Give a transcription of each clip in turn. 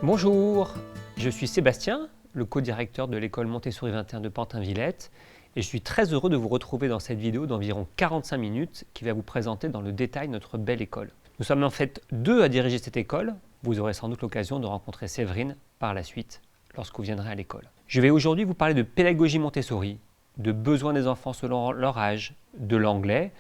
Bonjour, je suis Sébastien, le co-directeur de l'école Montessori 21 de Pantin-Villette et je suis très heureux de vous retrouver dans cette vidéo d'environ 45 minutes qui va vous présenter dans le détail notre belle école. Nous sommes en fait deux à diriger cette école, vous aurez sans doute l'occasion de rencontrer Séverine par la suite lorsque vous viendrez à l'école. Je vais aujourd'hui vous parler de pédagogie Montessori, de besoins des enfants selon leur âge, de l'anglais,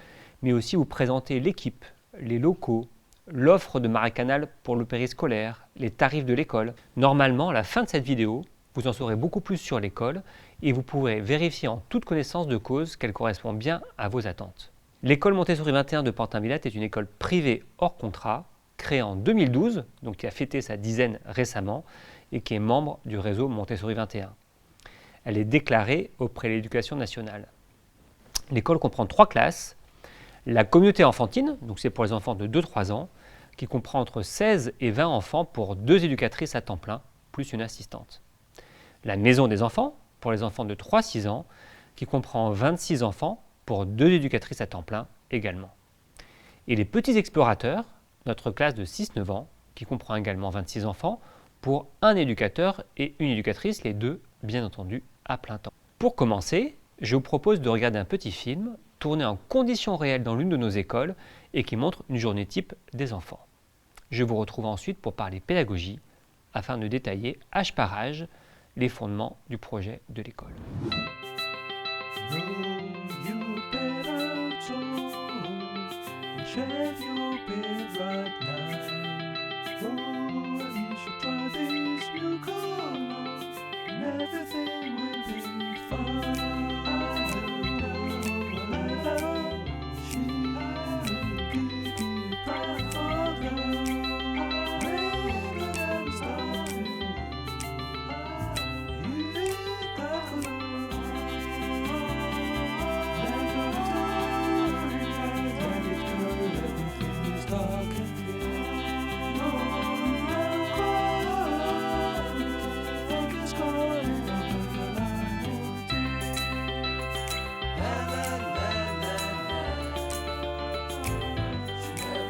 mais aussi vous présenter l'équipe, les locaux, l'offre de Marais Canal pour le périscolaire, les tarifs de l'école. Normalement, à la fin de cette vidéo, vous en saurez beaucoup plus sur l'école et vous pourrez vérifier en toute connaissance de cause qu'elle correspond bien à vos attentes. L'école Montessori 21 de Pantin-Villette est une école privée hors contrat, créée en 2012, donc qui a fêté sa dizaine récemment et qui est membre du réseau Montessori 21. Elle est déclarée auprès de l'Éducation nationale. L'école comprend 3 classes. La communauté enfantine, donc c'est pour les enfants de 2-3 ans, qui comprend entre 16 et 20 enfants pour 2 éducatrices à temps plein, plus une assistante. La maison des enfants, pour les enfants de 3-6 ans, qui comprend 26 enfants pour 2 éducatrices à temps plein également. Et les petits explorateurs, notre classe de 6-9 ans, qui comprend également 26 enfants, pour un éducateur et une éducatrice, les deux, bien entendu, à plein temps. Pour commencer, je vous propose de regarder un petit film tourné en conditions réelles dans l'une de nos écoles et qui montre une journée type des enfants. Je vous retrouve ensuite pour parler pédagogie afin de détailler âge par âge les fondements du projet de l'école.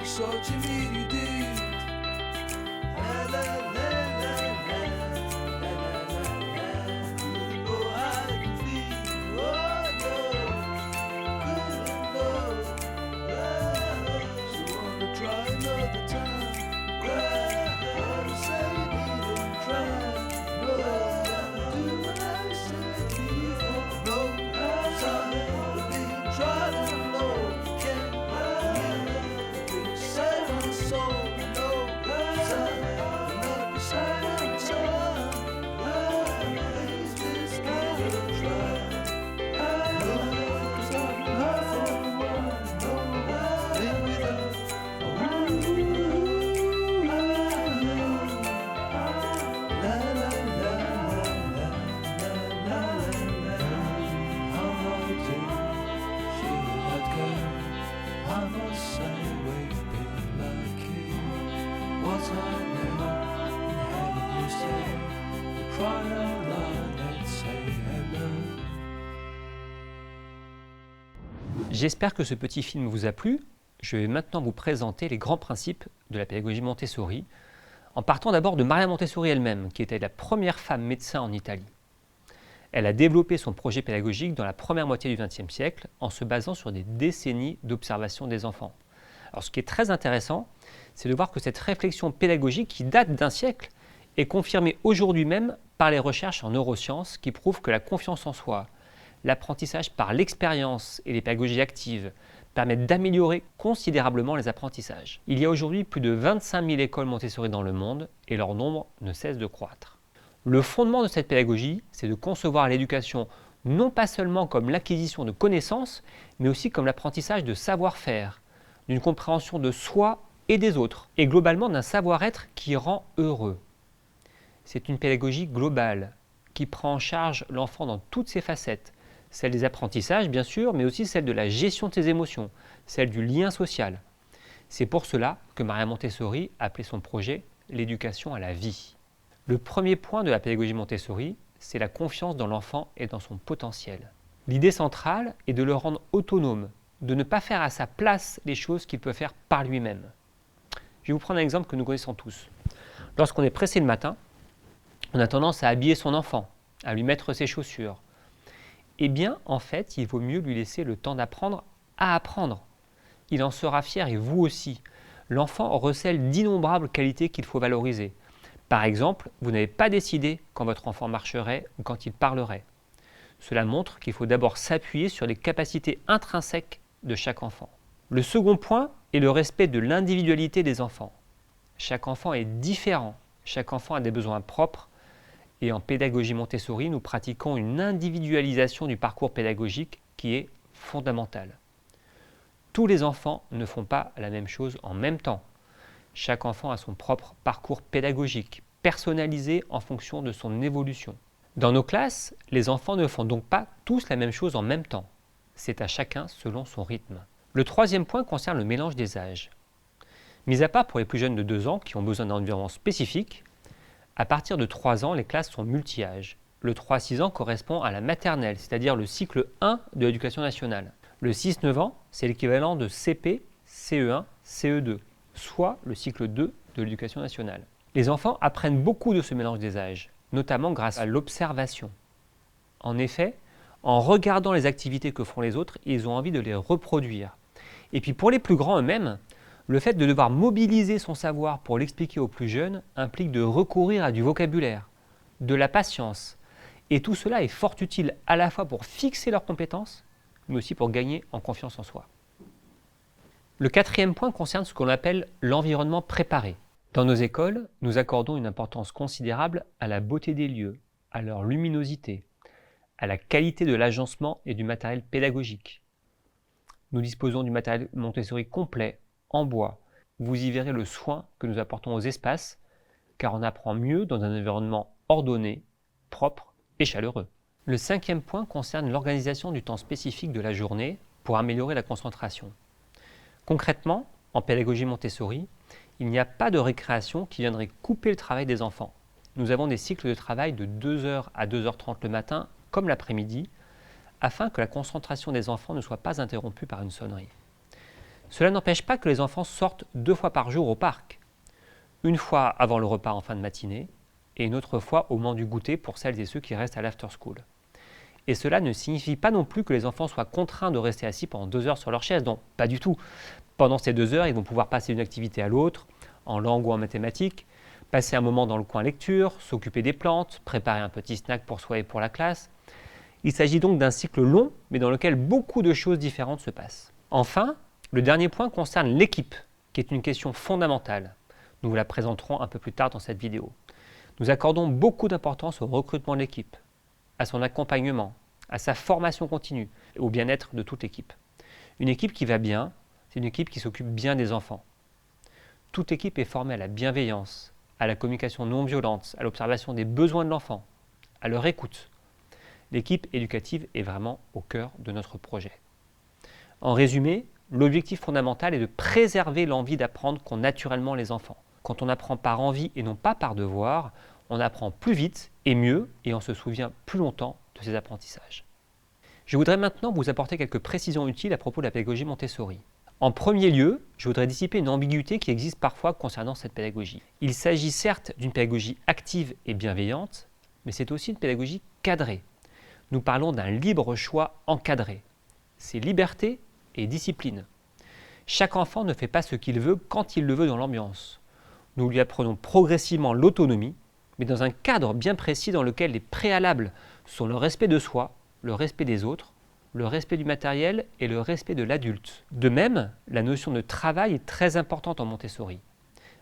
Such a meaty deed. La la la la la la la la la. Oh, how I can feel. Oh no, good love. So wanna try another time. Oh, say you need to try. No, do what I said before. No, sorry for being tried and know. J'espère que ce petit film vous a plu. Je vais maintenant vous présenter les grands principes de la pédagogie Montessori, en partant d'abord de Maria Montessori elle-même, qui était la première femme médecin en Italie. Elle a développé son projet pédagogique dans la première moitié du XXe siècle en se basant sur des décennies d'observation des enfants. Alors, ce qui est très intéressant, c'est de voir que cette réflexion pédagogique qui date d'un siècle est confirmée aujourd'hui même par les recherches en neurosciences qui prouvent que la confiance en soi, l'apprentissage par l'expérience et les pédagogies actives permettent d'améliorer considérablement les apprentissages. Il y a aujourd'hui plus de 25 000 écoles Montessori dans le monde et leur nombre ne cesse de croître. Le fondement de cette pédagogie, c'est de concevoir l'éducation non pas seulement comme l'acquisition de connaissances, mais aussi comme l'apprentissage de savoir-faire, d'une compréhension de soi et des autres, et globalement d'un savoir-être qui rend heureux. C'est une pédagogie globale qui prend en charge l'enfant dans toutes ses facettes, celle des apprentissages bien sûr, mais aussi celle de la gestion de ses émotions, celle du lien social. C'est pour cela que Maria Montessori a appelé son projet « L'éducation à la vie ». Le premier point de la pédagogie Montessori, c'est la confiance dans l'enfant et dans son potentiel. L'idée centrale est de le rendre autonome, de ne pas faire à sa place les choses qu'il peut faire par lui-même. Je vais vous prendre un exemple que nous connaissons tous. Lorsqu'on est pressé le matin, on a tendance à habiller son enfant, à lui mettre ses chaussures. Eh bien, en fait, il vaut mieux lui laisser le temps d'apprendre à apprendre. Il en sera fier et vous aussi. L'enfant recèle d'innombrables qualités qu'il faut valoriser. Par exemple, vous n'avez pas décidé quand votre enfant marcherait ou quand il parlerait. Cela montre qu'il faut d'abord s'appuyer sur les capacités intrinsèques de chaque enfant. Le second point est le respect de l'individualité des enfants. Chaque enfant est différent, chaque enfant a des besoins propres et en pédagogie Montessori, nous pratiquons une individualisation du parcours pédagogique qui est fondamentale. Tous les enfants ne font pas la même chose en même temps. Chaque enfant a son propre parcours pédagogique, personnalisé en fonction de son évolution. Dans nos classes, les enfants ne font donc pas tous la même chose en même temps. C'est à chacun selon son rythme. Le troisième point concerne le mélange des âges. Mis à part pour les plus jeunes de 2 ans qui ont besoin d'un environnement spécifique, à partir de 3 ans, les classes sont multi-âges. Le 3-6 ans correspond à la maternelle, c'est-à-dire le cycle 1 de l'éducation nationale. Le 6-9 ans, c'est l'équivalent de CP, CE1, CE2, soit le cycle 2 de l'éducation nationale. Les enfants apprennent beaucoup de ce mélange des âges, notamment grâce à l'observation. En effet, en regardant les activités que font les autres, ils ont envie de les reproduire. Et puis pour les plus grands eux-mêmes, le fait de devoir mobiliser son savoir pour l'expliquer aux plus jeunes implique de recourir à du vocabulaire, de la patience. Et tout cela est fort utile à la fois pour fixer leurs compétences, mais aussi pour gagner en confiance en soi. Le quatrième point concerne ce qu'on appelle l'environnement préparé. Dans nos écoles, nous accordons une importance considérable à la beauté des lieux, à leur luminosité, à la qualité de l'agencement et du matériel pédagogique. Nous disposons du matériel Montessori complet, en bois. Vous y verrez le soin que nous apportons aux espaces, car on apprend mieux dans un environnement ordonné, propre et chaleureux. Le cinquième point concerne l'organisation du temps spécifique de la journée pour améliorer la concentration. Concrètement, en pédagogie Montessori, il n'y a pas de récréation qui viendrait couper le travail des enfants. Nous avons des cycles de travail de 2h à 2h30 le matin, comme l'après-midi, afin que la concentration des enfants ne soit pas interrompue par une sonnerie. Cela n'empêche pas que les enfants sortent 2 fois par jour au parc. Une fois avant le repas en fin de matinée et une autre fois au moment du goûter pour celles et ceux qui restent à l'after school. Et cela ne signifie pas non plus que les enfants soient contraints de rester assis pendant 2 heures sur leur chaise. Non, pas du tout. Pendant ces 2 heures, ils vont pouvoir passer d'une activité à l'autre, en langue ou en mathématiques, passer un moment dans le coin lecture, s'occuper des plantes, préparer un petit snack pour soi et pour la classe. Il s'agit donc d'un cycle long, mais dans lequel beaucoup de choses différentes se passent. Enfin, le dernier point concerne l'équipe, qui est une question fondamentale. Nous vous la présenterons un peu plus tard dans cette vidéo. Nous accordons beaucoup d'importance au recrutement de l'équipe, à son accompagnement, à sa formation continue, et au bien-être de toute l'équipe. Une équipe qui va bien, c'est une équipe qui s'occupe bien des enfants. Toute équipe est formée à la bienveillance, à la communication non violente, à l'observation des besoins de l'enfant, à leur écoute. L'équipe éducative est vraiment au cœur de notre projet. En résumé, l'objectif fondamental est de préserver l'envie d'apprendre qu'ont naturellement les enfants. Quand on apprend par envie et non pas par devoir, on apprend plus vite et mieux et on se souvient plus longtemps de ses apprentissages. Je voudrais maintenant vous apporter quelques précisions utiles à propos de la pédagogie Montessori. En premier lieu, je voudrais dissiper une ambiguïté qui existe parfois concernant cette pédagogie. Il s'agit certes d'une pédagogie active et bienveillante, mais c'est aussi une pédagogie cadrée. Nous parlons d'un libre choix encadré. C'est liberté et discipline. Chaque enfant ne fait pas ce qu'il veut quand il le veut dans l'ambiance. Nous lui apprenons progressivement l'autonomie, mais dans un cadre bien précis dans lequel les préalables sont le respect de soi, le respect des autres, le respect du matériel et le respect de l'adulte. De même, la notion de travail est très importante en Montessori,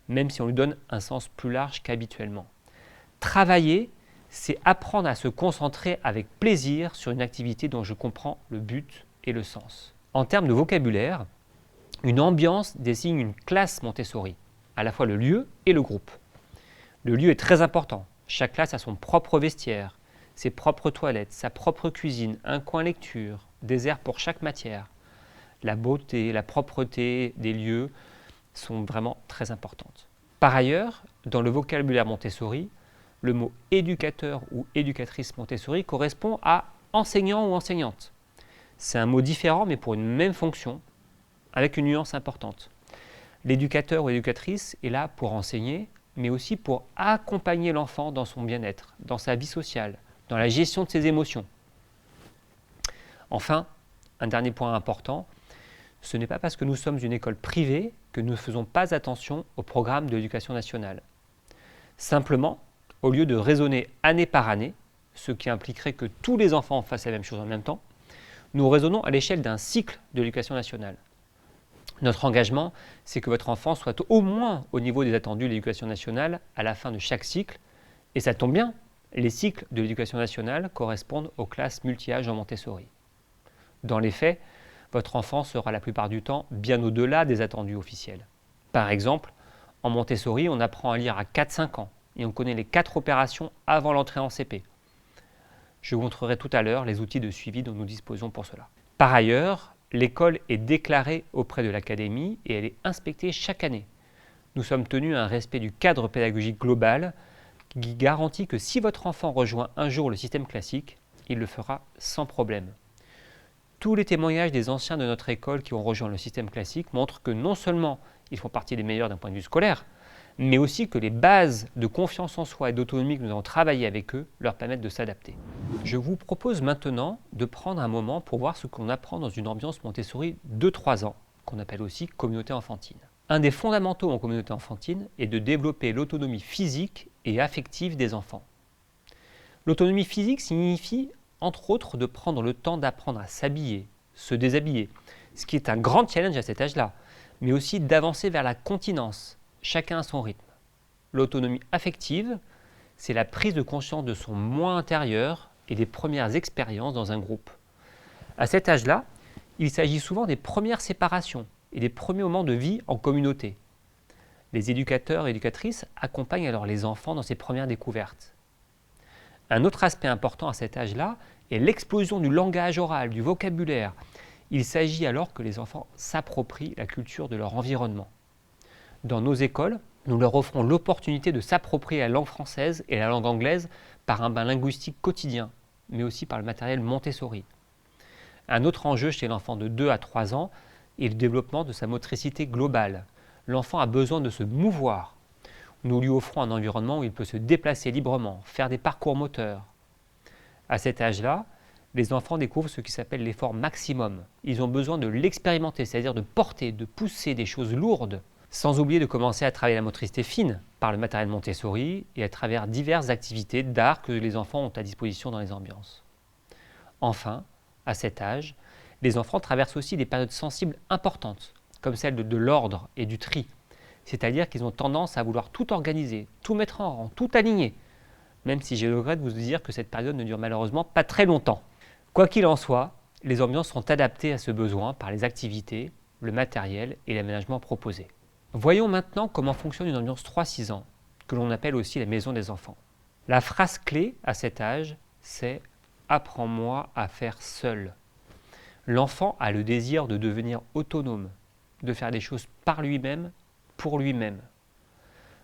même si on lui donne un sens plus large qu'habituellement. Travailler, c'est apprendre à se concentrer avec plaisir sur une activité dont je comprends le but et le sens. En termes de vocabulaire, une ambiance désigne une classe Montessori, à la fois le lieu et le groupe. Le lieu est très important. Chaque classe a son propre vestiaire, ses propres toilettes, sa propre cuisine, un coin lecture, des aires pour chaque matière. La beauté, la propreté des lieux sont vraiment très importantes. Par ailleurs, dans le vocabulaire Montessori, le mot éducateur ou éducatrice Montessori correspond à enseignant ou enseignante. C'est un mot différent mais pour une même fonction, avec une nuance importante. L'éducateur ou éducatrice est là pour enseigner, mais aussi pour accompagner l'enfant dans son bien-être, dans sa vie sociale, dans la gestion de ses émotions. Enfin, un dernier point important, ce n'est pas parce que nous sommes une école privée que nous ne faisons pas attention au programme de l'éducation nationale. Simplement, au lieu de raisonner année par année, ce qui impliquerait que tous les enfants fassent la même chose en même temps, nous raisonnons à l'échelle d'un cycle de l'éducation nationale. Notre engagement, c'est que votre enfant soit au moins au niveau des attendus de l'éducation nationale à la fin de chaque cycle, et ça tombe bien, les cycles de l'éducation nationale correspondent aux classes multi-âges en Montessori. Dans les faits, votre enfant sera la plupart du temps bien au-delà des attendus officiels. Par exemple, en Montessori, on apprend à lire à 4-5 ans et on connaît les 4 opérations avant l'entrée en CP. Je vous montrerai tout à l'heure les outils de suivi dont nous disposons pour cela. Par ailleurs, l'école est déclarée auprès de l'académie et elle est inspectée chaque année. Nous sommes tenus à un respect du cadre pédagogique global qui garantit que si votre enfant rejoint un jour le système classique, il le fera sans problème. Tous les témoignages des anciens de notre école qui ont rejoint le système classique montrent que non seulement ils font partie des meilleurs d'un point de vue scolaire, mais aussi que les bases de confiance en soi et d'autonomie que nous avons travaillé avec eux leur permettent de s'adapter. Je vous propose maintenant de prendre un moment pour voir ce qu'on apprend dans une ambiance Montessori de 3 ans, qu'on appelle aussi communauté enfantine. Un des fondamentaux en communauté enfantine est de développer l'autonomie physique et affective des enfants. L'autonomie physique signifie, entre autres, de prendre le temps d'apprendre à s'habiller, se déshabiller, ce qui est un grand challenge à cet âge-là, mais aussi d'avancer vers la continence, chacun à son rythme. L'autonomie affective, c'est la prise de conscience de son moi intérieur et des premières expériences dans un groupe. À cet âge-là, il s'agit souvent des premières séparations et des premiers moments de vie en communauté. Les éducateurs et éducatrices accompagnent alors les enfants dans ces premières découvertes. Un autre aspect important à cet âge-là est l'explosion du langage oral, du vocabulaire. Il s'agit alors que les enfants s'approprient la culture de leur environnement. Dans nos écoles, nous leur offrons l'opportunité de s'approprier la langue française et la langue anglaise par un bain linguistique quotidien, mais aussi par le matériel Montessori. Un autre enjeu chez l'enfant de 2 à 3 ans est le développement de sa motricité globale. L'enfant a besoin de se mouvoir. Nous lui offrons un environnement où il peut se déplacer librement, faire des parcours moteurs. À cet âge-là, les enfants découvrent ce qui s'appelle l'effort maximum. Ils ont besoin de l'expérimenter, c'est-à-dire de porter, de pousser des choses lourdes, sans oublier de commencer à travailler la motricité fine par le matériel Montessori et à travers diverses activités d'art que les enfants ont à disposition dans les ambiances. Enfin, à cet âge, les enfants traversent aussi des périodes sensibles importantes, comme celle de l'ordre et du tri, c'est-à-dire qu'ils ont tendance à vouloir tout organiser, tout mettre en rang, tout aligner, même si j'ai le regret de vous dire que cette période ne dure malheureusement pas très longtemps. Quoi qu'il en soit, les ambiances sont adaptées à ce besoin par les activités, le matériel et l'aménagement proposés. Voyons maintenant comment fonctionne une ambiance 3-6 ans, que l'on appelle aussi la maison des enfants. La phrase clé à cet âge, c'est « Apprends-moi à faire seul ». L'enfant a le désir de devenir autonome, de faire des choses par lui-même, pour lui-même.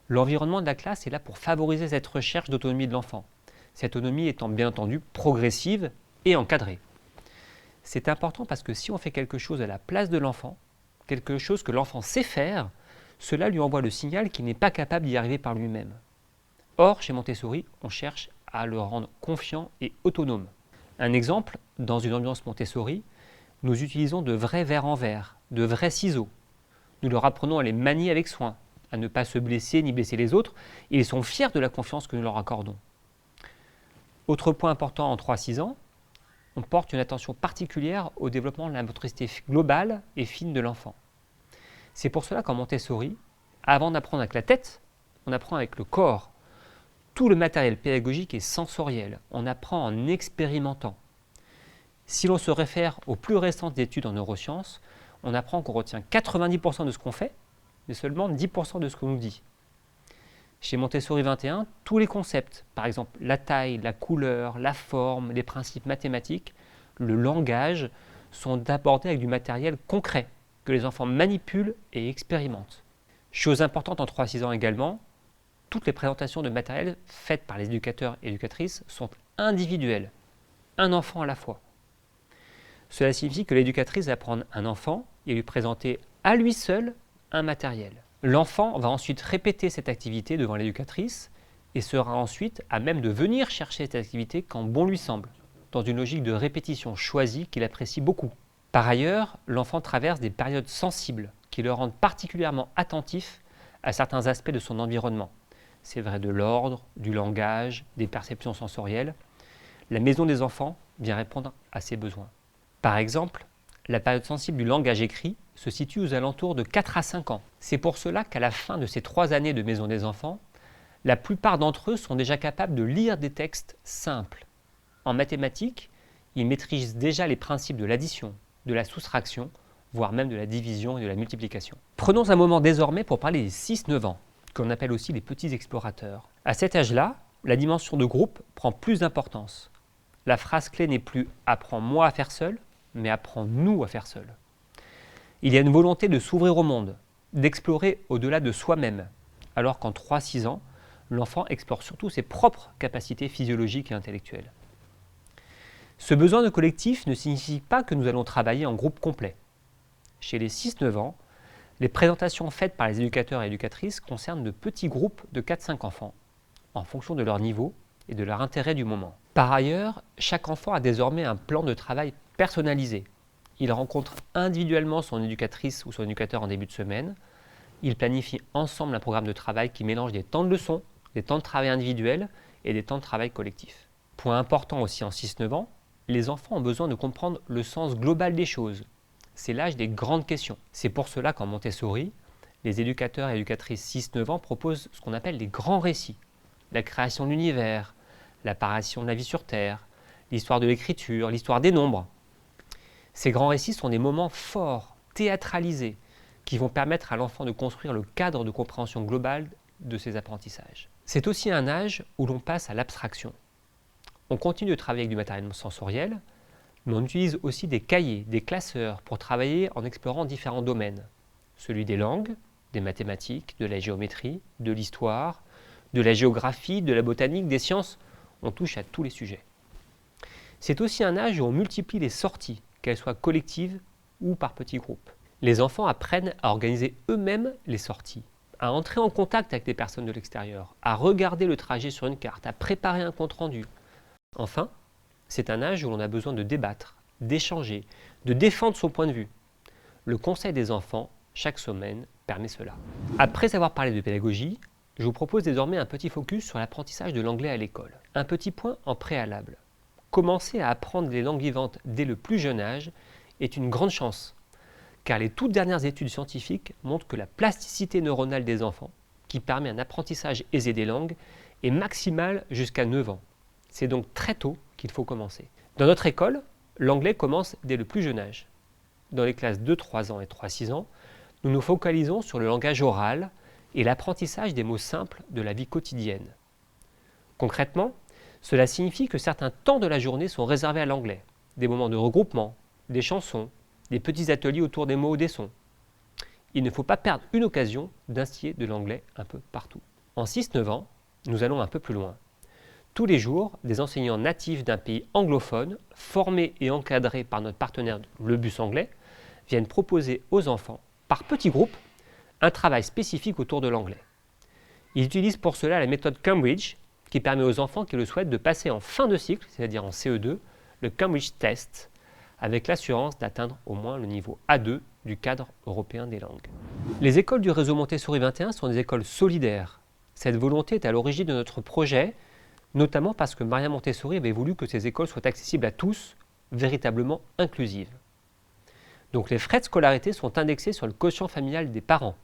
L'environnement de la classe est là pour favoriser cette recherche d'autonomie de l'enfant, cette autonomie étant bien entendu progressive et encadrée. C'est important parce que si on fait quelque chose à la place de l'enfant, quelque chose que l'enfant sait faire, cela lui envoie le signal qu'il n'est pas capable d'y arriver par lui-même. Or, chez Montessori, on cherche à le rendre confiant et autonome. Un exemple, dans une ambiance Montessori, nous utilisons de vrais verres en verre, de vrais ciseaux. Nous leur apprenons à les manier avec soin, à ne pas se blesser ni blesser les autres, et ils sont fiers de la confiance que nous leur accordons. Autre point important en 3-6 ans, on porte une attention particulière au développement de la motricité globale et fine de l'enfant. C'est pour cela qu'en Montessori, avant d'apprendre avec la tête, on apprend avec le corps. Tout le matériel pédagogique est sensoriel, on apprend en expérimentant. Si l'on se réfère aux plus récentes études en neurosciences, on apprend qu'on retient 90% de ce qu'on fait, mais seulement 10% de ce qu'on nous dit. Chez Montessori 21, tous les concepts, par exemple la taille, la couleur, la forme, les principes mathématiques, le langage, sont abordés avec du matériel concret que les enfants manipulent et expérimentent. Chose importante en 3-6 ans également, toutes les présentations de matériel faites par les éducateurs et éducatrices sont individuelles, un enfant à la fois. Cela signifie que l'éducatrice va prendre un enfant et lui présenter à lui seul un matériel. L'enfant va ensuite répéter cette activité devant l'éducatrice et sera ensuite à même de venir chercher cette activité quand bon lui semble, dans une logique de répétition choisie qu'il apprécie beaucoup. Par ailleurs, l'enfant traverse des périodes sensibles qui le rendent particulièrement attentif à certains aspects de son environnement. C'est vrai de l'ordre, du langage, des perceptions sensorielles. La maison des enfants vient répondre à ces besoins. Par exemple, la période sensible du langage écrit se situe aux alentours de 4 à 5 ans. C'est pour cela qu'à la fin de ces 3 années de maison des enfants, la plupart d'entre eux sont déjà capables de lire des textes simples. En mathématiques, ils maîtrisent déjà les principes de l'addition, de la soustraction, voire même de la division et de la multiplication. Prenons un moment désormais pour parler des 6-9 ans, qu'on appelle aussi les petits explorateurs. À cet âge-là, la dimension de groupe prend plus d'importance. La phrase clé n'est plus « apprends-moi à faire seul », mais « apprends-nous à faire seul ». Il y a une volonté de s'ouvrir au monde, d'explorer au-delà de soi-même, alors qu'en 3-6 ans, l'enfant explore surtout ses propres capacités physiologiques et intellectuelles. Ce besoin de collectif ne signifie pas que nous allons travailler en groupe complet. Chez les 6-9 ans, les présentations faites par les éducateurs et éducatrices concernent de petits groupes de 4-5 enfants, en fonction de leur niveau et de leur intérêt du moment. Par ailleurs, chaque enfant a désormais un plan de travail personnalisé. Il rencontre individuellement son éducatrice ou son éducateur en début de semaine. Ils planifient ensemble un programme de travail qui mélange des temps de leçons, des temps de travail individuels et des temps de travail collectifs. Point important aussi en 6-9 ans, les enfants ont besoin de comprendre le sens global des choses. C'est l'âge des grandes questions. C'est pour cela qu'en Montessori, les éducateurs et éducatrices 6-9 ans proposent ce qu'on appelle les grands récits. La création de l'univers, l'apparition de la vie sur Terre, l'histoire de l'écriture, l'histoire des nombres. Ces grands récits sont des moments forts, théâtralisés, qui vont permettre à l'enfant de construire le cadre de compréhension globale de ses apprentissages. C'est aussi un âge où l'on passe à l'abstraction. On continue de travailler avec du matériel sensoriel, mais on utilise aussi des cahiers, des classeurs pour travailler en explorant différents domaines. Celui des langues, des mathématiques, de la géométrie, de l'histoire, de la géographie, de la botanique, des sciences. On touche à tous les sujets. C'est aussi un âge où on multiplie les sorties, qu'elles soient collectives ou par petits groupes. Les enfants apprennent à organiser eux-mêmes les sorties, à entrer en contact avec des personnes de l'extérieur, à regarder le trajet sur une carte, à préparer un compte-rendu. Enfin, c'est un âge où l'on a besoin de débattre, d'échanger, de défendre son point de vue. Le conseil des enfants, chaque semaine, permet cela. Après avoir parlé de pédagogie, je vous propose désormais un petit focus sur l'apprentissage de l'anglais à l'école. Un petit point en préalable. Commencer à apprendre les langues vivantes dès le plus jeune âge est une grande chance, car les toutes dernières études scientifiques montrent que la plasticité neuronale des enfants, qui permet un apprentissage aisé des langues, est maximale jusqu'à 9 ans. C'est donc très tôt qu'il faut commencer. Dans notre école, l'anglais commence dès le plus jeune âge. Dans les classes de 3 ans et 3-6 ans, nous nous focalisons sur le langage oral et l'apprentissage des mots simples de la vie quotidienne. Concrètement, cela signifie que certains temps de la journée sont réservés à l'anglais, des moments de regroupement, des chansons, des petits ateliers autour des mots ou des sons. Il ne faut pas perdre une occasion d'instiller de l'anglais un peu partout. En 6-9 ans, nous allons un peu plus loin. Tous les jours, des enseignants natifs d'un pays anglophone, formés et encadrés par notre partenaire Le Bus Anglais, viennent proposer aux enfants, par petits groupes, un travail spécifique autour de l'anglais. Ils utilisent pour cela la méthode Cambridge, qui permet aux enfants qui le souhaitent de passer en fin de cycle, c'est-à-dire en CE2, le Cambridge Test, avec l'assurance d'atteindre au moins le niveau A2 du cadre européen des langues. Les écoles du réseau Montessori 21 sont des écoles solidaires. Cette volonté est à l'origine de notre projet, notamment parce que Maria Montessori avait voulu que ces écoles soient accessibles à tous, véritablement inclusives. Donc les frais de scolarité sont indexés sur le quotient familial des parents.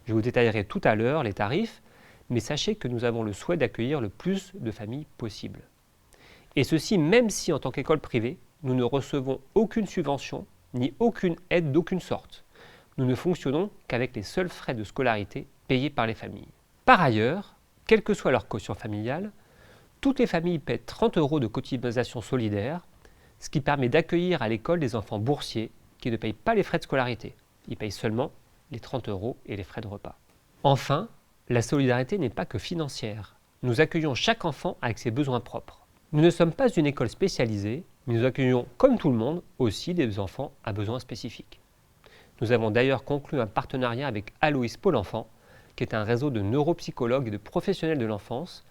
Je vous détaillerai tout à l'heure les tarifs, mais sachez que nous avons le souhait d'accueillir le plus de familles possible. Et ceci même si en tant qu'école privée, nous ne recevons aucune subvention ni aucune aide d'aucune sorte. Nous ne fonctionnons qu'avec les seuls frais de scolarité payés par les familles. Par ailleurs, quel que soit leur quotient familial, toutes les familles paient 30 € de cotisation solidaire, ce qui permet d'accueillir à l'école des enfants boursiers qui ne payent pas les frais de scolarité. Ils payent seulement les 30 € et les frais de repas. Enfin, la solidarité n'est pas que financière. Nous accueillons chaque enfant avec ses besoins propres. Nous ne sommes pas une école spécialisée, mais nous accueillons, comme tout le monde, aussi des enfants à besoins spécifiques. Nous avons d'ailleurs conclu un partenariat avec Aloïs Pôle Enfant, qui est un réseau de neuropsychologues et de professionnels de l'enfance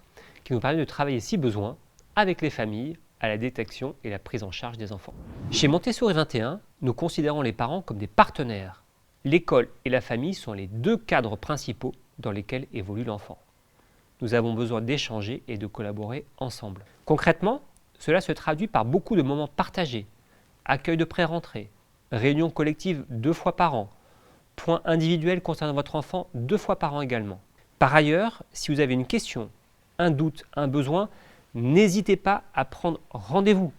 qui nous permet de travailler si besoin avec les familles à la détection et la prise en charge des enfants. Chez Montessori 21, nous considérons les parents comme des partenaires. L'école et la famille sont les deux cadres principaux dans lesquels évolue l'enfant. Nous avons besoin d'échanger et de collaborer ensemble. Concrètement, cela se traduit par beaucoup de moments partagés, accueil de pré-rentrée, réunions collectives 2 fois par an, points individuels concernant votre enfant 2 fois par an également. Par ailleurs, si vous avez une question, un doute, un besoin, n'hésitez pas à prendre rendez-vous.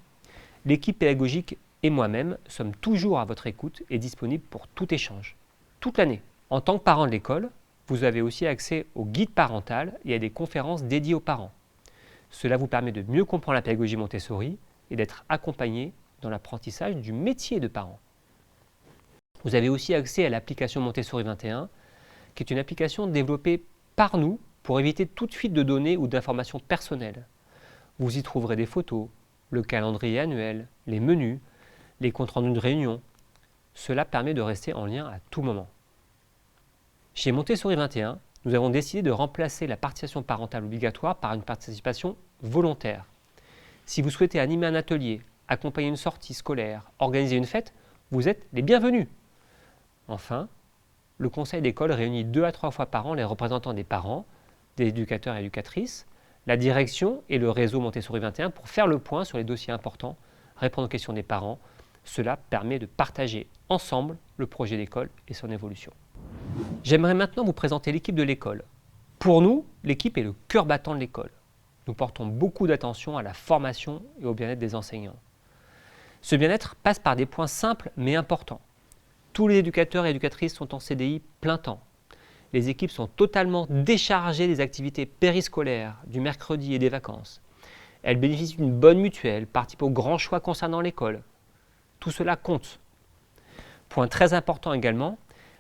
L'équipe pédagogique et moi-même sommes toujours à votre écoute et disponibles pour tout échange, toute l'année. En tant que parent de l'école, vous avez aussi accès au guide parental et à des conférences dédiées aux parents. Cela vous permet de mieux comprendre la pédagogie Montessori et d'être accompagné dans l'apprentissage du métier de parent. Vous avez aussi accès à l'application Montessori 21, qui est une application développée par nous pour éviter toute fuite de données ou d'informations personnelles. Vous y trouverez des photos, le calendrier annuel, les menus, les comptes rendus de réunion. Cela permet de rester en lien à tout moment. Chez Montessori 21, nous avons décidé de remplacer la participation parentale obligatoire par une participation volontaire. Si vous souhaitez animer un atelier, accompagner une sortie scolaire, organiser une fête, vous êtes les bienvenus. Enfin, le conseil d'école réunit 2 à 3 fois par an les représentants des parents, des éducateurs et éducatrices, la direction et le réseau Montessori 21 pour faire le point sur les dossiers importants, répondre aux questions des parents. Cela permet de partager ensemble le projet d'école et son évolution. J'aimerais maintenant vous présenter l'équipe de l'école. Pour nous, l'équipe est le cœur battant de l'école. Nous portons beaucoup d'attention à la formation et au bien-être des enseignants. Ce bien-être passe par des points simples mais importants. Tous les éducateurs et éducatrices sont en CDI plein temps. Les équipes sont totalement déchargées des activités périscolaires, du mercredi et des vacances. Elles bénéficient d'une bonne mutuelle, participent aux grands choix concernant l'école. Tout cela compte. Point très important également,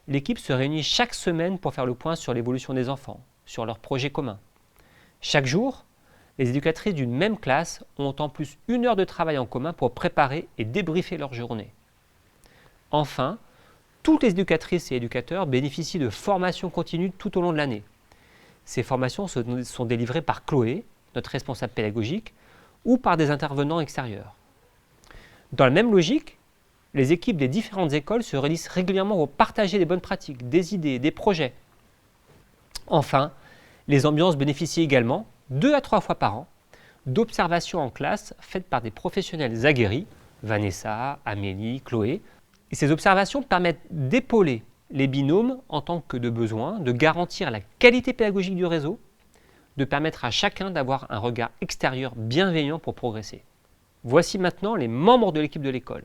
l'équipe se réunit chaque semaine pour faire le point sur l'évolution des enfants, sur leurs projets communs. Chaque jour, les éducatrices d'une même classe ont en plus 1 heure de travail en commun pour préparer et débriefer leur journée. Enfin, toutes les éducatrices et éducateurs bénéficient de formations continues tout au long de l'année. Ces formations sont délivrées par Chloé, notre responsable pédagogique, ou par des intervenants extérieurs. Dans la même logique, les équipes des différentes écoles se réunissent régulièrement pour partager des bonnes pratiques, des idées, des projets. Enfin, les ambiances bénéficient également, 2 à 3 fois par an, d'observations en classe faites par des professionnels aguerris, Vanessa, Amélie, Chloé. Et ces observations permettent d'épauler les binômes en tant que de besoin, de garantir la qualité pédagogique du réseau, de permettre à chacun d'avoir un regard extérieur bienveillant pour progresser. Voici maintenant les membres de l'équipe de l'école.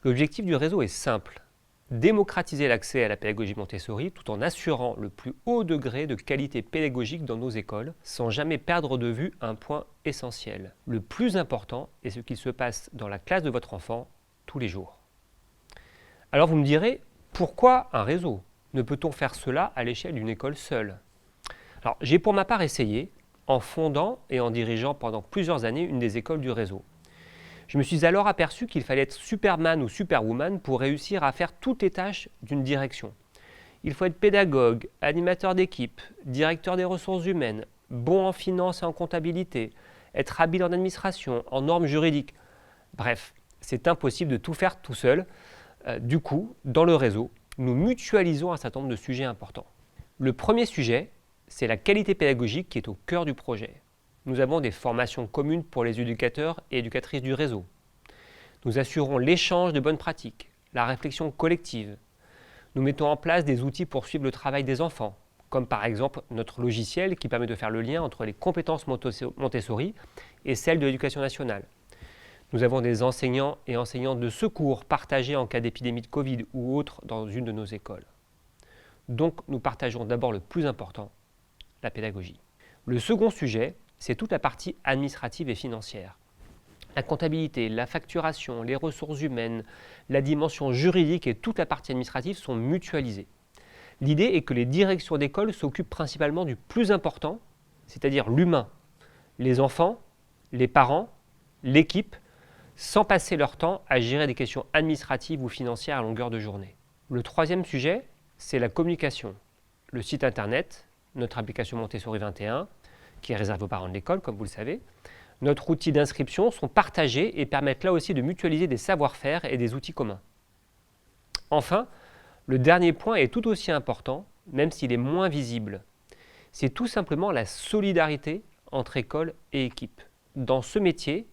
L'objectif du réseau est simple, démocratiser l'accès à la pédagogie Montessori tout en assurant le plus haut degré de qualité pédagogique dans nos écoles, sans jamais perdre de vue un point essentiel. Le plus important est ce qui se passe dans la classe de votre enfant tous les jours. Alors vous me direz, pourquoi un réseau? Ne peut-on faire cela à l'échelle d'une école seule? Alors j'ai pour ma part essayé, en fondant et en dirigeant pendant plusieurs années une des écoles du réseau. Je me suis alors aperçu qu'il fallait être Superman ou Superwoman pour réussir à faire toutes les tâches d'une direction. Il faut être pédagogue, animateur d'équipe, directeur des ressources humaines, bon en finance et en comptabilité, être habile en administration, en normes juridiques. Bref, c'est impossible de tout faire tout seul. Du coup, dans le réseau, nous mutualisons un certain nombre de sujets importants. Le premier sujet, c'est la qualité pédagogique qui est au cœur du projet. Nous avons des formations communes pour les éducateurs et éducatrices du réseau. Nous assurons l'échange de bonnes pratiques, la réflexion collective. Nous mettons en place des outils pour suivre le travail des enfants, comme par exemple notre logiciel qui permet de faire le lien entre les compétences Montessori et celles de l'Éducation nationale. Nous avons des enseignants et enseignantes de secours partagés en cas d'épidémie de Covid ou autre dans une de nos écoles. Donc nous partageons d'abord le plus important, la pédagogie. Le second sujet, c'est toute la partie administrative et financière. La comptabilité, la facturation, les ressources humaines, la dimension juridique et toute la partie administrative sont mutualisées. L'idée est que les directions d'école s'occupent principalement du plus important, c'est-à-dire l'humain, les enfants, les parents, l'équipe, sans passer leur temps à gérer des questions administratives ou financières à longueur de journée. Le troisième sujet, c'est la communication. Le site internet, notre application Montessori 21, qui est réservée aux parents de l'école, comme vous le savez, notre outil d'inscription sont partagés et permettent là aussi de mutualiser des savoir-faire et des outils communs. Enfin, le dernier point est tout aussi important, même s'il est moins visible. C'est tout simplement la solidarité entre école et équipe. Dans ce métier,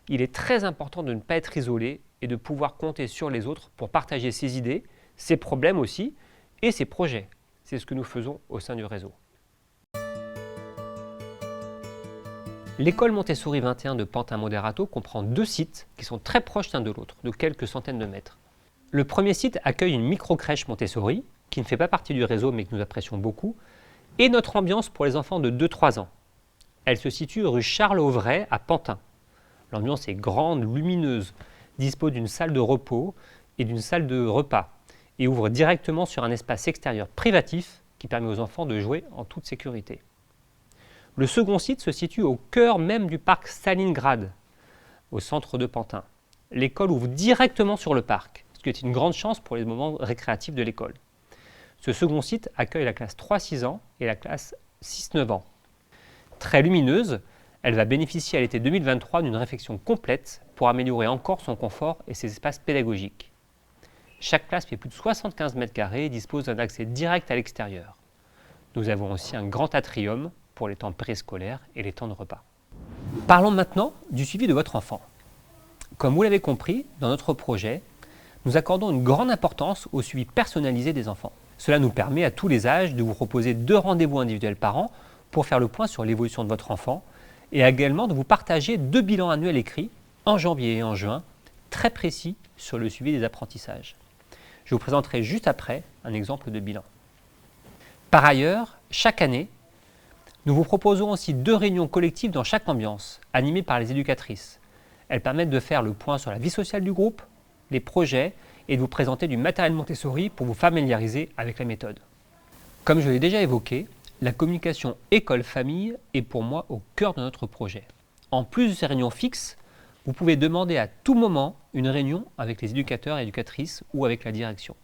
il est très important de ne pas être isolé et de pouvoir compter sur les autres pour partager ses idées, ses problèmes aussi et ses projets. C'est ce que nous faisons au sein du réseau. L'école Montessori 21 de Pantin-Moderato comprend 2 sites qui sont très proches l'un de l'autre, de quelques centaines de mètres. Le premier site accueille une micro-crèche Montessori, qui ne fait pas partie du réseau mais que nous apprécions beaucoup, et notre ambiance pour les enfants de 2-3 ans. Elle se situe rue Charles-Auvray à Pantin. L'ambiance est grande, lumineuse, dispose d'une salle de repos et d'une salle de repas et ouvre directement sur un espace extérieur privatif qui permet aux enfants de jouer en toute sécurité. Le second site se situe au cœur même du parc Stalingrad, au centre de Pantin. L'école ouvre directement sur le parc, ce qui est une grande chance pour les moments récréatifs de l'école. Ce second site accueille la classe 3-6 ans et la classe 6-9 ans. Très lumineuse, elle va bénéficier à l'été 2023 d'une réfection complète pour améliorer encore son confort et ses espaces pédagogiques. Chaque classe fait plus de 75 mètres carrés et dispose d'un accès direct à l'extérieur. Nous avons aussi un grand atrium pour les temps préscolaires et les temps de repas. Parlons maintenant du suivi de votre enfant. Comme vous l'avez compris, dans notre projet, nous accordons une grande importance au suivi personnalisé des enfants. Cela nous permet à tous les âges de vous proposer 2 rendez-vous individuels par an pour faire le point sur l'évolution de votre enfant et également de vous partager 2 bilans annuels écrits en janvier et en juin, très précis sur le suivi des apprentissages. Je vous présenterai juste après un exemple de bilan. Par ailleurs, chaque année, nous vous proposons aussi 2 réunions collectives dans chaque ambiance, animées par les éducatrices. Elles permettent de faire le point sur la vie sociale du groupe, les projets et de vous présenter du matériel Montessori pour vous familiariser avec la méthode. Comme je l'ai déjà évoqué, la communication école-famille est pour moi au cœur de notre projet. En plus de ces réunions fixes, vous pouvez demander à tout moment une réunion avec les éducateurs et éducatrices ou avec la direction.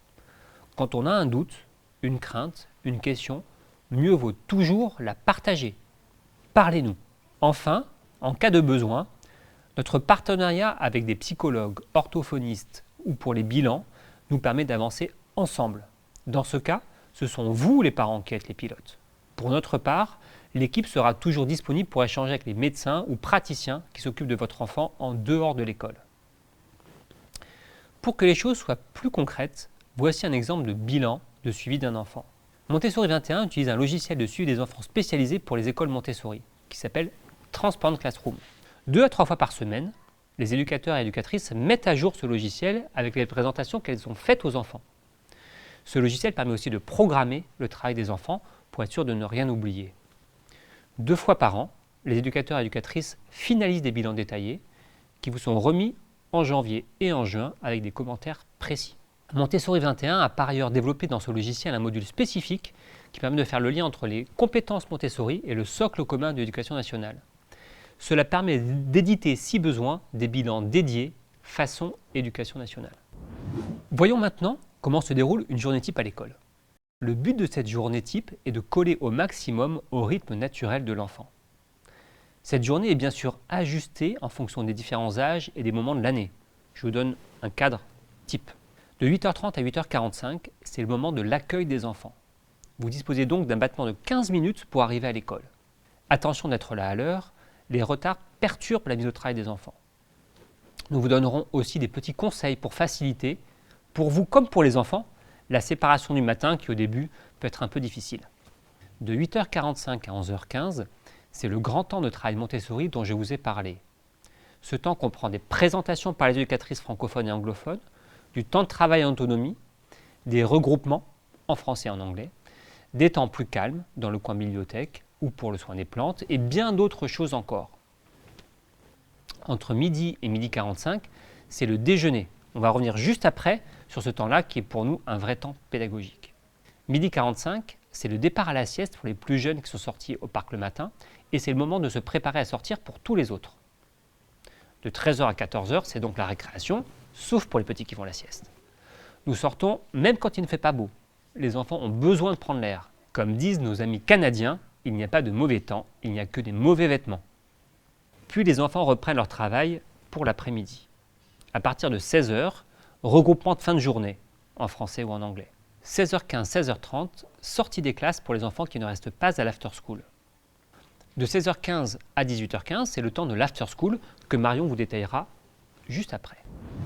Quand on a un doute, une crainte, une question, mieux vaut toujours la partager. Parlez-nous. Enfin, en cas de besoin, notre partenariat avec des psychologues, orthophonistes ou pour les bilans nous permet d'avancer ensemble. Dans ce cas, ce sont vous les parents qui êtes les pilotes. Pour notre part, l'équipe sera toujours disponible pour échanger avec les médecins ou praticiens qui s'occupent de votre enfant en dehors de l'école. Pour que les choses soient plus concrètes, voici un exemple de bilan de suivi d'un enfant. Montessori 21 utilise un logiciel de suivi des enfants spécialisé pour les écoles Montessori, qui s'appelle Transparent Classroom. 2 à 3 fois par semaine, les éducateurs et éducatrices mettent à jour ce logiciel avec les présentations qu'elles ont faites aux enfants. Ce logiciel permet aussi de programmer le travail des enfants pour être sûr de ne rien oublier. 2 fois par an, les éducateurs et éducatrices finalisent des bilans détaillés qui vous sont remis en janvier et en juin avec des commentaires précis. Montessori 21 a par ailleurs développé dans ce logiciel un module spécifique qui permet de faire le lien entre les compétences Montessori et le socle commun de l'éducation nationale. Cela permet d'éditer, si besoin, des bilans dédiés façon éducation nationale. Voyons maintenant comment se déroule une journée type à l'école. Le but de cette journée type est de coller au maximum au rythme naturel de l'enfant. Cette journée est bien sûr ajustée en fonction des différents âges et des moments de l'année. Je vous donne un cadre type. De 8h30 à 8h45, c'est le moment de l'accueil des enfants. Vous disposez donc d'un battement de 15 minutes pour arriver à l'école. Attention d'être là à l'heure, les retards perturbent la mise au travail des enfants. Nous vous donnerons aussi des petits conseils pour faciliter, pour vous comme pour les enfants, la séparation du matin qui au début peut être un peu difficile. De 8h45 à 11h15, c'est le grand temps de travail Montessori dont je vous ai parlé. Ce temps comprend des présentations par les éducatrices francophones et anglophones, du temps de travail en autonomie, des regroupements en français et en anglais, des temps plus calmes dans le coin bibliothèque ou pour le soin des plantes et bien d'autres choses encore. Entre midi et midi 45, c'est le déjeuner. On va revenir juste après sur ce temps-là qui est pour nous un vrai temps pédagogique. Midi 45, c'est le départ à la sieste pour les plus jeunes qui sont sortis au parc le matin et c'est le moment de se préparer à sortir pour tous les autres. De 13h à 14h, c'est donc la récréation, sauf pour les petits qui font la sieste. Nous sortons même quand il ne fait pas beau. Les enfants ont besoin de prendre l'air. Comme disent nos amis canadiens, il n'y a pas de mauvais temps, il n'y a que des mauvais vêtements. Puis les enfants reprennent leur travail pour l'après-midi. À partir de 16h, regroupement de fin de journée, en français ou en anglais. 16h15, 16h30, sortie des classes pour les enfants qui ne restent pas à l'after school. De 16h15 à 18h15, c'est le temps de l'after school que Marion vous détaillera juste après.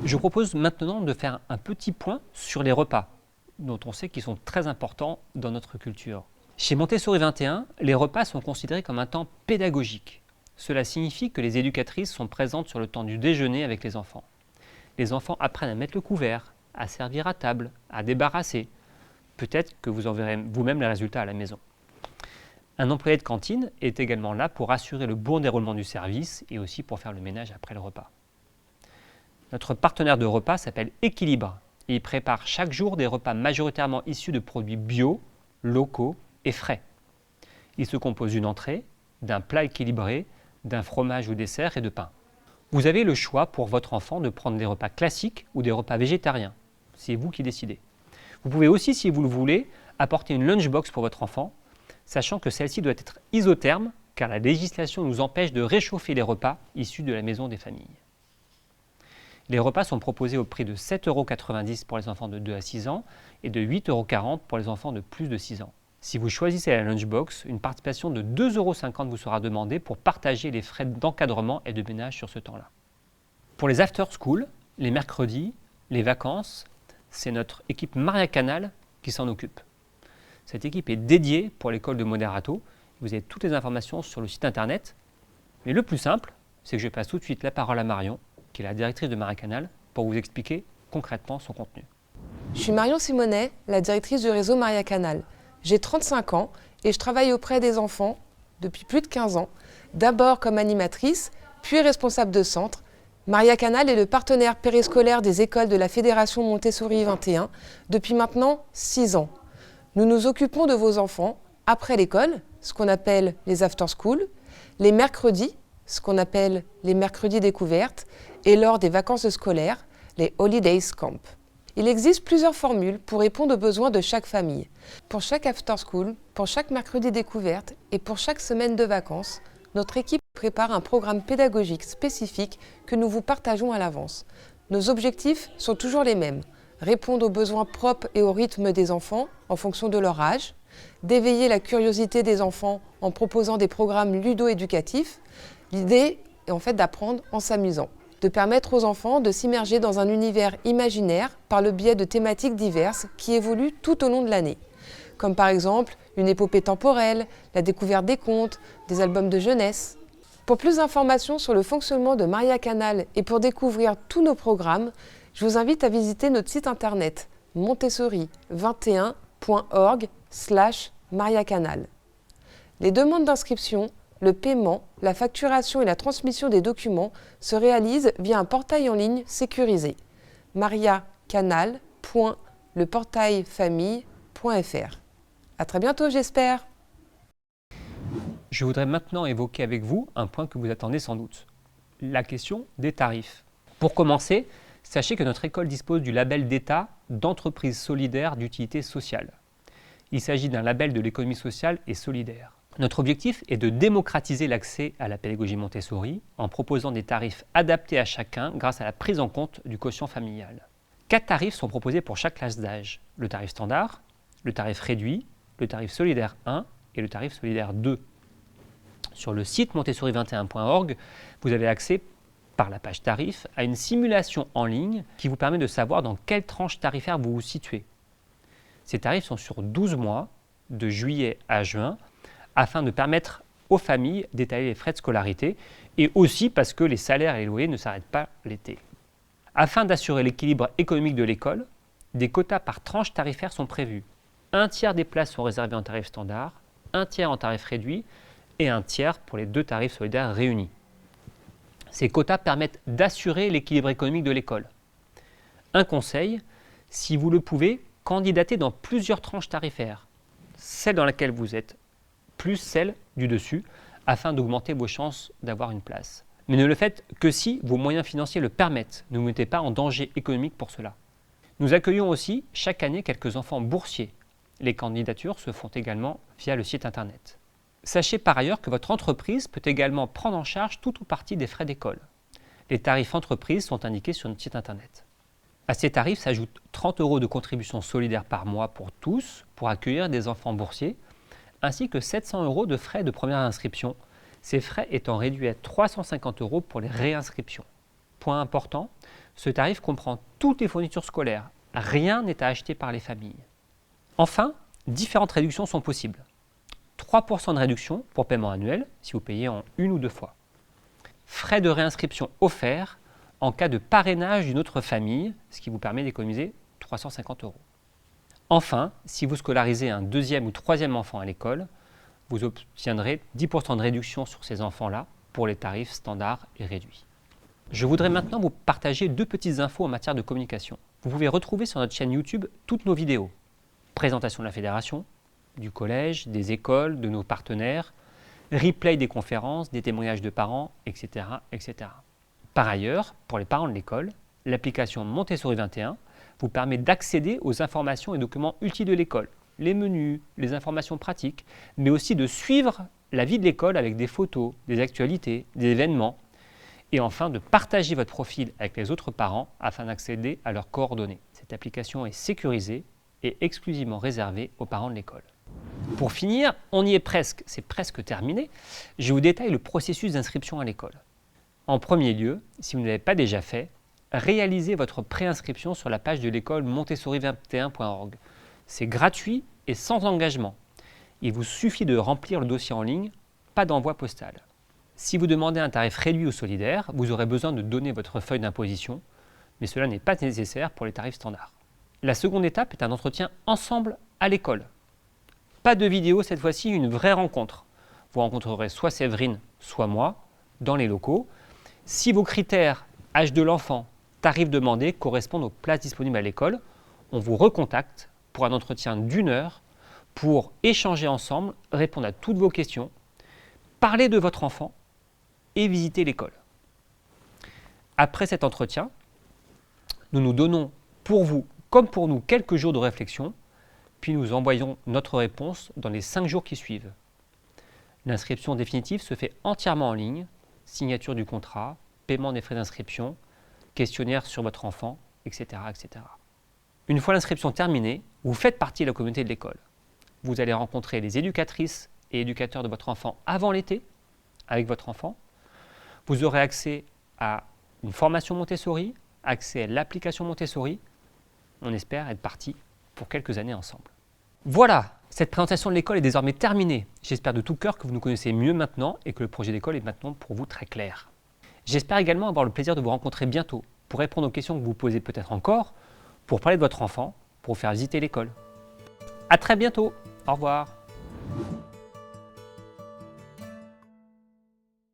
Je vous propose maintenant de faire un petit point sur les repas, dont on sait qu'ils sont très importants dans notre culture. Chez Montessori 21, les repas sont considérés comme un temps pédagogique. Cela signifie que les éducatrices sont présentes sur le temps du déjeuner avec les enfants. Les enfants apprennent à mettre le couvert, à servir à table, à débarrasser. Peut-être que vous en verrez vous-même les résultats à la maison. Un employé de cantine est également là pour assurer le bon déroulement du service et aussi pour faire le ménage après le repas. Notre partenaire de repas s'appelle Équilibre et il prépare chaque jour des repas majoritairement issus de produits bio, locaux et frais. Il se compose d'une entrée, d'un plat équilibré, d'un fromage ou dessert et de pain. Vous avez le choix pour votre enfant de prendre des repas classiques ou des repas végétariens. C'est vous qui décidez. Vous pouvez aussi, si vous le voulez, apporter une lunchbox pour votre enfant, sachant que celle-ci doit être isotherme car la législation nous empêche de réchauffer les repas issus de la maison des familles. Les repas sont proposés au prix de 7,90 € pour les enfants de 2 à 6 ans et de 8,40 € pour les enfants de plus de 6 ans. Si vous choisissez la lunchbox, une participation de 2,50 € vous sera demandée pour partager les frais d'encadrement et de ménage sur ce temps-là. Pour les after school, les mercredis, les vacances, c'est notre équipe Maria Canal qui s'en occupe. Cette équipe est dédiée pour l'école de Moderato. Vous avez toutes les informations sur le site internet. Mais le plus simple, c'est que je passe tout de suite la parole à Marion, qui est la directrice de Maria Canal, pour vous expliquer concrètement son contenu. Je suis Marion Simonet, la directrice du réseau Maria Canal. J'ai 35 ans et je travaille auprès des enfants depuis plus de 15 ans, d'abord comme animatrice, puis responsable de centre. Maria Canal est le partenaire périscolaire des écoles de la Fédération Montessori 21 depuis maintenant 6 ans. Nous nous occupons de vos enfants après l'école, ce qu'on appelle les after school, les mercredis, ce qu'on appelle les mercredis découvertes, et lors des vacances scolaires, les holidays camp. Il existe plusieurs formules pour répondre aux besoins de chaque famille. Pour chaque after school, pour chaque mercredi découverte et pour chaque semaine de vacances, notre équipe prépare un programme pédagogique spécifique que nous vous partageons à l'avance. Nos objectifs sont toujours les mêmes. Répondre aux besoins propres et au rythme des enfants en fonction de leur âge, d'éveiller la curiosité des enfants en proposant des programmes ludo-éducatifs. L'idée est en fait d'apprendre en s'amusant, de permettre aux enfants de s'immerger dans un univers imaginaire par le biais de thématiques diverses qui évoluent tout au long de l'année, comme par exemple une épopée temporelle, la découverte des contes, des albums de jeunesse. Pour plus d'informations sur le fonctionnement de Maria Canal et pour découvrir tous nos programmes, je vous invite à visiter notre site internet montessori21.org/mariacanal. Les demandes d'inscription, le paiement, la facturation et la transmission des documents se réalisent via un portail en ligne sécurisé. mariacanal.leportailfamille.fr. À très bientôt, j'espère. Je voudrais maintenant évoquer avec vous un point que vous attendez sans doute, la question des tarifs. Pour commencer, sachez que notre école dispose du label d'État d'entreprise solidaire d'utilité sociale. Il s'agit d'un label de l'économie sociale et solidaire. Notre objectif est de démocratiser l'accès à la pédagogie Montessori en proposant des tarifs adaptés à chacun grâce à la prise en compte du quotient familial. 4 tarifs sont proposés pour chaque classe d'âge. Le tarif standard, le tarif réduit, le tarif solidaire 1 et le tarif solidaire 2. Sur le site montessori21.org, vous avez accès par la page tarifs à une simulation en ligne qui vous permet de savoir dans quelle tranche tarifaire vous vous situez. Ces tarifs sont sur 12 mois de juillet à juin, afin de permettre aux familles d'étaler les frais de scolarité, et aussi parce que les salaires et les loyers ne s'arrêtent pas l'été. Afin d'assurer l'équilibre économique de l'école, des quotas par tranche tarifaire sont prévus. Un tiers des places sont réservées en tarif standard, un tiers en tarif réduit et un tiers pour les 2 tarifs solidaires réunis. Ces quotas permettent d'assurer l'équilibre économique de l'école. Un conseil, si vous le pouvez, candidatez dans plusieurs tranches tarifaires, celle dans laquelle vous êtes, plus celle du dessus, afin d'augmenter vos chances d'avoir une place. Mais ne le faites que si vos moyens financiers le permettent. Ne vous mettez pas en danger économique pour cela. Nous accueillons aussi chaque année quelques enfants boursiers. Les candidatures se font également via le site internet. Sachez par ailleurs que votre entreprise peut également prendre en charge tout ou partie des frais d'école. Les tarifs entreprises sont indiqués sur notre site internet. À ces tarifs s'ajoutent 30 € de contribution solidaire par mois pour tous pour accueillir des enfants boursiers, ainsi que 700 € de frais de première inscription, ces frais étant réduits à 350 € pour les réinscriptions. Point important, ce tarif comprend toutes les fournitures scolaires, rien n'est à acheter par les familles. Enfin, différentes réductions sont possibles. 3% de réduction pour paiement annuel, si vous payez en 1 ou 2 fois. Frais de réinscription offerts en cas de parrainage d'une autre famille, ce qui vous permet d'économiser 350 €. Enfin, si vous scolarisez un 2e ou 3e enfant à l'école, vous obtiendrez 10% de réduction sur ces enfants-là pour les tarifs standards et réduits. Je voudrais maintenant vous partager 2 petites infos en matière de communication. Vous pouvez retrouver sur notre chaîne YouTube toutes nos vidéos. Présentation de la fédération, du collège, des écoles, de nos partenaires, replay des conférences, des témoignages de parents, etc., etc. Par ailleurs, pour les parents de l'école, l'application Montessori 21 vous permet d'accéder aux informations et documents utiles de l'école, les menus, les informations pratiques, mais aussi de suivre la vie de l'école avec des photos, des actualités, des événements, et enfin de partager votre profil avec les autres parents afin d'accéder à leurs coordonnées. Cette application est sécurisée et exclusivement réservée aux parents de l'école. Pour finir, on y est presque, c'est presque terminé, je vous détaille le processus d'inscription à l'école. En premier lieu, si vous ne l'avez pas déjà fait, réalisez votre préinscription sur la page de l'école montessori21.org. C'est gratuit et sans engagement. Il vous suffit de remplir le dossier en ligne, pas d'envoi postal. Si vous demandez un tarif réduit ou solidaire, vous aurez besoin de donner votre feuille d'imposition, mais cela n'est pas nécessaire pour les tarifs standards. La seconde étape est un entretien ensemble à l'école. Pas de vidéo cette fois-ci, une vraie rencontre. Vous rencontrerez soit Séverine, soit moi, dans les locaux. Si vos critères, âge de l'enfant, tarif demandé correspondent aux places disponibles à l'école, on vous recontacte pour un entretien d'1 heure pour échanger ensemble, répondre à toutes vos questions, parler de votre enfant et visiter l'école. Après cet entretien, nous nous donnons pour vous comme pour nous quelques jours de réflexion, puis nous envoyons notre réponse dans les 5 jours qui suivent. L'inscription définitive se fait entièrement en ligne, signature du contrat, paiement des frais d'inscription, questionnaire sur votre enfant, etc., etc. Une fois l'inscription terminée, vous faites partie de la communauté de l'école. Vous allez rencontrer les éducatrices et éducateurs de votre enfant avant l'été, avec votre enfant. Vous aurez accès à une formation Montessori, accès à l'application Montessori. On espère être parti pour quelques années ensemble. Voilà, cette présentation de l'école est désormais terminée. J'espère de tout cœur que vous nous connaissez mieux maintenant et que le projet d'école est maintenant pour vous très clair. J'espère également avoir le plaisir de vous rencontrer bientôt pour répondre aux questions que vous posez peut-être encore, pour parler de votre enfant, pour vous faire visiter l'école. À très bientôt, au revoir.